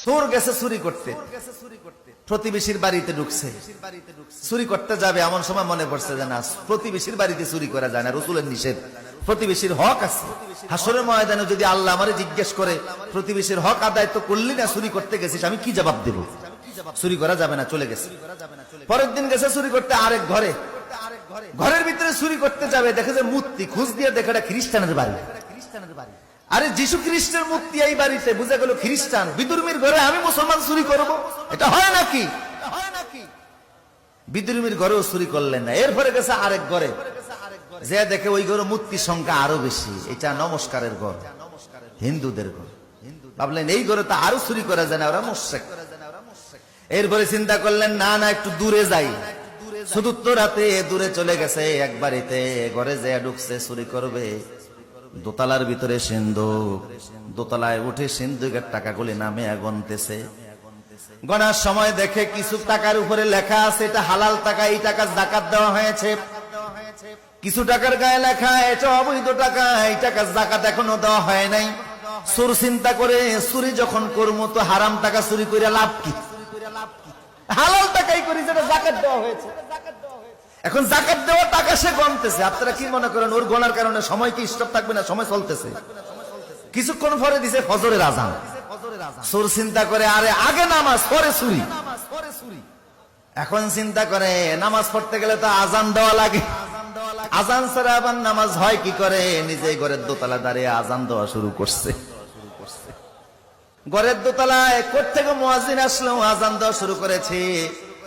চোর গেছে চুরি করতে, প্রতিবেশীর বাড়িতে ঢুকছে, চুরি করতে যাবে, এমন সময় মনে পড়ছে যে না, প্রতিবেশীর বাড়িতে চুরি করা যায় না, রাসূলের নিষেধ, প্রতিবেশীর হক আছে। হাসরের ময়দানে যদি আল্লাহ আমারে জিজ্ঞেস করে প্রতিবেশীর হক আদায় তো করলি না, চুরি করতে গেছিস, আমি কি জবাব দেব? চুরি করা যাবে না, চলে গেছে। পরের দিন গেছে চুরি করতে আরেক ঘরে, ঘরের ভিতরে চুরি করতে যাবে, দেখে যে মূর্তি, খোঁজ দিয়ে দেখে এটা খ্রিস্টানের বাড়ি। আরে যিশু খ্রিস্টের মূর্তি এই বাড়িতে, বুঝে গেল খ্রিস্টান। বিদুর্মীর ঘরে আমি মুসলমান চুরি করব, এটা হয় নাকি? বিদুর্মীর ঘরেও চুরি করলেন না। এরপরে গেছে আরেক ঘরে, যে দেখে ওই ঘরে মূর্তির সংখ্যা আরো বেশি, এটা নমস্কারের ঘর, হিন্দুদের ঘর। ভাবলেন এই ঘরে তো আরো চুরি করা যায় না, ওরা মুশরিক। এরপরে চিন্তা করলেন না না, একটু দূরে যাই। চতুর্থ রাতে দূরে চলে গেছে এক বাড়িতে, ঘরে যে ঢুকছে চুরি করবে। দোতলার ভিতরে সিন্ধুক, দোতলায় উঠে সিন্ধুকের টাকাগুলি নামে গুনতেছে। গণার সময় দেখে কিছু টাকার উপরে লেখা আছে এটা হালাল টাকা, এই টাকা যাকাত দেওয়া হয়েছে। কিছু টাকার গায়ে লেখা এটা অবৈধ টাকা, এই টাকা যাকাত এখনো দেওয়া হয় নাই। চোর চিন্তা করে চুরি যখন করবো তো হারাম টাকা চুরি করে লাভ কি, হালাল টাকাই করি যেটা যাকাত দেওয়া হয়েছে। এখন যাকাত দেওয়া টাকা সে গণতেছে। আপনারা কি মনে করেন ওর গণার কারণে সময় কি স্টপ থাকবে না? সময় চলতেছে। কিছুক্ষণ পরে দিছে ফজরের আজান। চোর চিন্তা করে আরে আগে নামাজ পরে চুরি। এখন চিন্তা করে নামাজ পড়তে গেলে তো আজান দেওয়া লাগে, আজান ছাড়া আবার নামাজ হয় কি করে? নিজেই ঘরের দোতলা দাঁড়িয়ে আজান দেওয়া শুরু করছে। ঘরের দোতলায় কোত্থেকে মুয়াজ্জিন আসলো, আজান দেওয়া শুরু করেছে।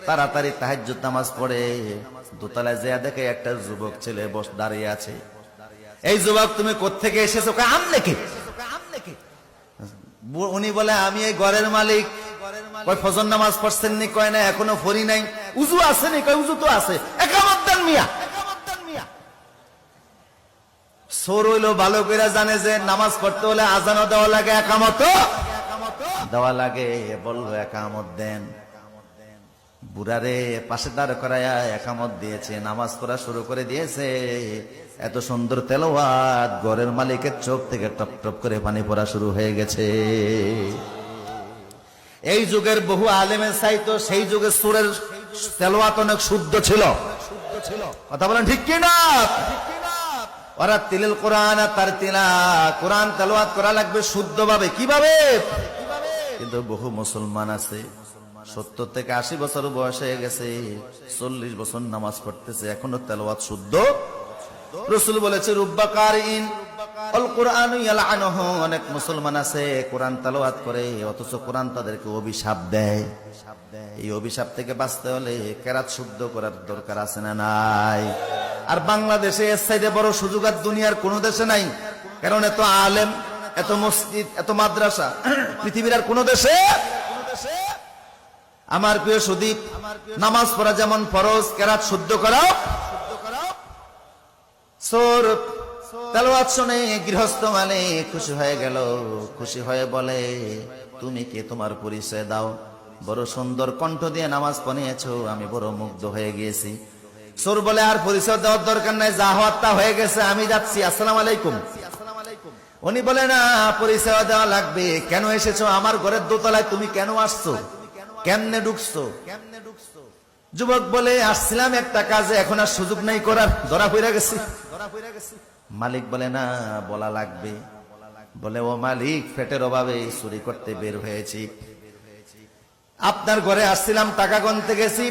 তাড়াতাড়ি তাহাজ্জুদ নামাজ পড়ে দোতলায় যেয়ে দেখে একটা যুবক ছেলে বসে দাঁড়িয়ে আছে। এই যুবক তুমি কোত্থেকে এসেছো? আমনে কে? উনি বলে আমি এই ঘরের মালিক। কয় ফজর নামাজ পড়ছেন নি? কয় না এখনো পড়ি নাই। উজু আছে নি? কয় উজু তো আছে। একামত দেন মিয়া। চোর হইলো ভালো করে জানে যে নামাজ পড়তে হলে আজানও দেওয়া লাগে, একামতও দেওয়া লাগে। বললো একামত দেন। বুড়ারে পাশে দাঁড় করায়া একামত দিয়েছে, নামাজ পড়া শুরু করে দিয়েছে। এত সুন্দর তেলাওয়াত, ঘরের মালিকের চোখ থেকে টপ টপ করে পানি পড়া শুরু হয়ে গেছে। এই যুগের বহু আলেমের চাইতো সেই যুগের সুরের তেলাওয়াত অনেক শুদ্ধ ছিল। কথা বলেন ঠিক কি না? ওরা তিলিল কোরআন তার তিলা, কোরআন তেলাওয়াত করা লাগবে শুদ্ধভাবে। কিভাবে? কিন্তু বহু মুসলমান আছে 70 থেকে 80 বছর বয়স হয়ে গেছে, 40 বছর নামাজ পড়তেছে, এখনো তেলাওয়াত শুদ্ধ। রাসূল বলেছে রুব্বা কারিন আল কুরআন ইয়ালআনুহু, অনেক মুসলমান আছে কোরআন তেলাওয়াত করে অথচ কোরআন তাদেরকে অভিশাপ দেয়। এই অভিশাপ থেকে বাঁচতে হলে কেরাত শুদ্ধ করার দরকার আছে না নাই? আর বাংলাদেশে এর চাইতে বড় সুযোগ আর দুনিয়ার কোন দেশে নাই। কারণ এত আলেম, এত মসজিদ, এত মাদ্রাসা পৃথিবীর আর কোন দেশে। আমার প্রিয় সুদীপ, নামাজ পড়া যেমন ফরজ, কেরাত শুদ্ধ করাও। চোর তেলাওয়াত শুনে গৃহস্থ মানে খুশি হয়ে গেল। খুশি হয়ে বলে তুমি কে, তোমার পরিচয় দাও। বড় সুন্দর কণ্ঠ দিয়ে নামাজ পড়িয়েছো, আমি বড় মুগ্ধ হয়ে গিয়েছি। চোর বলে আর পরিচয় দেওয়ার দরকার নাই, যা হওয়ার তা হয়ে গেছে, আমি যাচ্ছি, আসসালামু আলাইকুম। উনি বলে না, পরিচয় দেওয়া লাগবে। কেন এসেছো আমার ঘরের দোতলায়? তুমি কেন আসছো? কেমনে ঢুকছো? যুবক বলে আসছিলাম একটা কাজে, এখন আর সুযোগ নাই করার, ধরা পড়ে গেছি। মালিক বলে না, বলা লাগবে। বলে ও মালিক, পেটের অভাবে চুরি করতে বের হয়েছি, আপনার ঘরে আসছিলাম, টাকা গুনতে গেছি,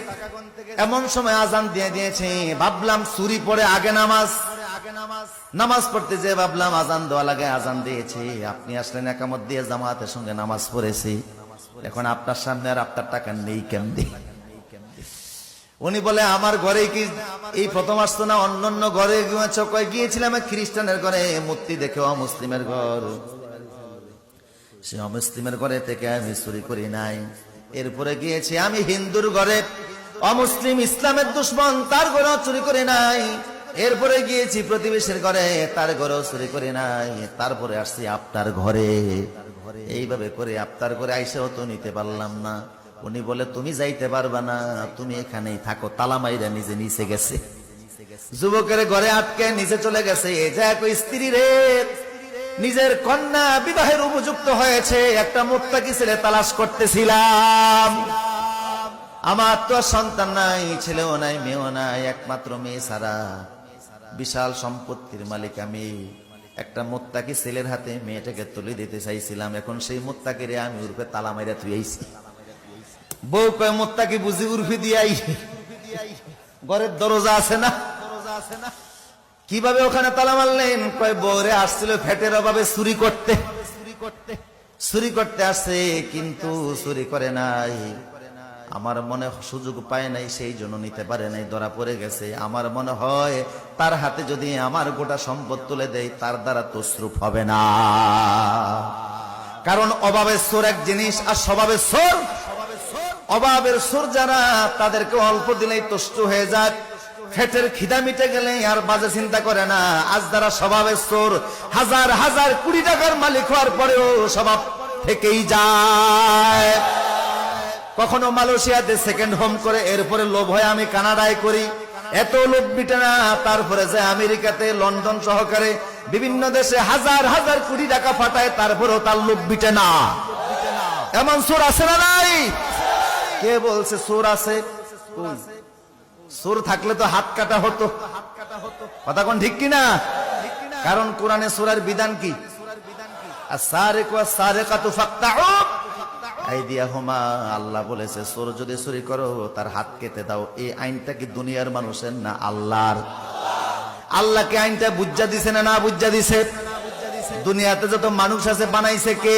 এমন সময় আজান দিয়ে দিয়েছে। ভাবলাম চুরি পড়ে আগে নামাজ পড়তে যে ভাবলাম আজান দেওয়া লাগে, আজান দিয়েছি, আপনি আসলেন, একামত দিয়ে জামাতের সঙ্গে নামাজ পড়েছি। এখন আপনার সামনে আর আপনার টাকা নেই কেমনে? উনি বলে আমার ঘরে কি এই প্রথম আসতো না? অন্যান্য ঘরে গিয়েছিলাম, খ্রিস্টানের ঘরে মূর্তি দেখে অমুসলিমের ঘর, সে অমুসলিমের ঘরে থেকে আমি চুরি করি নাই। এরপরে গিয়েছি আমি হিন্দুর ঘরে, অমুসলিম ইসলামের দুশ্মন, তার ঘরেও চুরি করি নাই। এরপরে গিয়েছি প্রতিবেশীর ঘরে, তার ঘরেও চুরি করি নাই। তারপরে আসছি আপনার ঘরে। এইভাবে করে আপনার ঘরে আইসাও তো নিতে পারলাম না। উনি বলে তুমি যাইতে পারবা না, তুমি এখানেই থাকো। তালা মাইরা নিজে নিচে গেছে, যুবকের ঘরে আটকে নিচে চলে গেছে। স্ত্রী রে, নিজের কন্যা বিবাহের উপযুক্ত হয়েছে, একটা মুত্তাকি ছেলে তালাশ করতেছিলাম। আমার তো সন্তান নাই, ছেলেও নাই, মেয়েও নাই, একমাত্র মেয়ে ছাড়া। বিশাল সম্পত্তির মালিক আমি। একটা মুত্তাকি ছেলের হাতে মেয়েটাকে তুলে দিতে চাইছিলাম। এখন সেই মুত্তাকিরে আমি উর্ফে তালা মাইরা থুইছি। বউ কয় মুত্তাকি বুঝি উর্ফি দিয়াই, ঘরের দরজা আছে না? কিভাবে ওখানে তালা মারলেন? কয় বউরে আসছিল ফ্যাটের অভাবে চুরি করতে। চুরি করতে আসছে, কিন্তু চুরি করে নাই। আমার মনে সুযোগ পায় নাই, সেই জন্য নিতে পারে নাই, ধরা পড়ে গেছে। আমার মনে হয় তার হাতে যদি আমার গোটা সম্পদ তুলে দেয়, তার দ্বারা তসরুফ হবে না। কারণ অভাবের চোর এক জিনিস, আর স্বভাবের চোর। অভাবের চোর যারা, তাদেরকে অল্প দিলেই তুষ্ট হয়ে যায়। ফেটের খিদা মিটে গেলে আর বাজে চিন্তা করে না। আজ যারা স্বভাবের চোর, হাজার হাজার কোটি টাকার মালিক হওয়ার পরেও স্বভাব থেকেই যায়। কখনো মালয়েশিয়াতে সেকেন্ড হোম করে, এরপরে লোভ হয় আমি কানাডায় করি। এত লোভ মিটে না, তারপরে যে আমেরিকাতে, লন্ডন সহকারে বিভিন্ন দেশে হাজার হাজার কোটি টাকা ফাটায়, তারপরেও তার লোভ মিটে না। এমন চোর আছে না নাই? কে বলছে চোর আছে? চোর থাকলে তো হাত কাটা হতো। কথা কোন ঠিক কিনা? কারণ কোরআনে চোরের বিধান কি? আস-সারিকু ওয়াস-সারিকাতু ফাকতাউ আইদিয়াহুমা। আল্লাহ বলেছে চোর যদি চুরি করো তার হাত কেটে দাও। এই আইনটা কি দুনিয়ার মানুষের না আল্লাহর? আল্লাহকে আইনটা বুঝা দিছে না না বুঝা দিছে? দুনিয়াতে যত মানুষ আছে বানাইছে কে?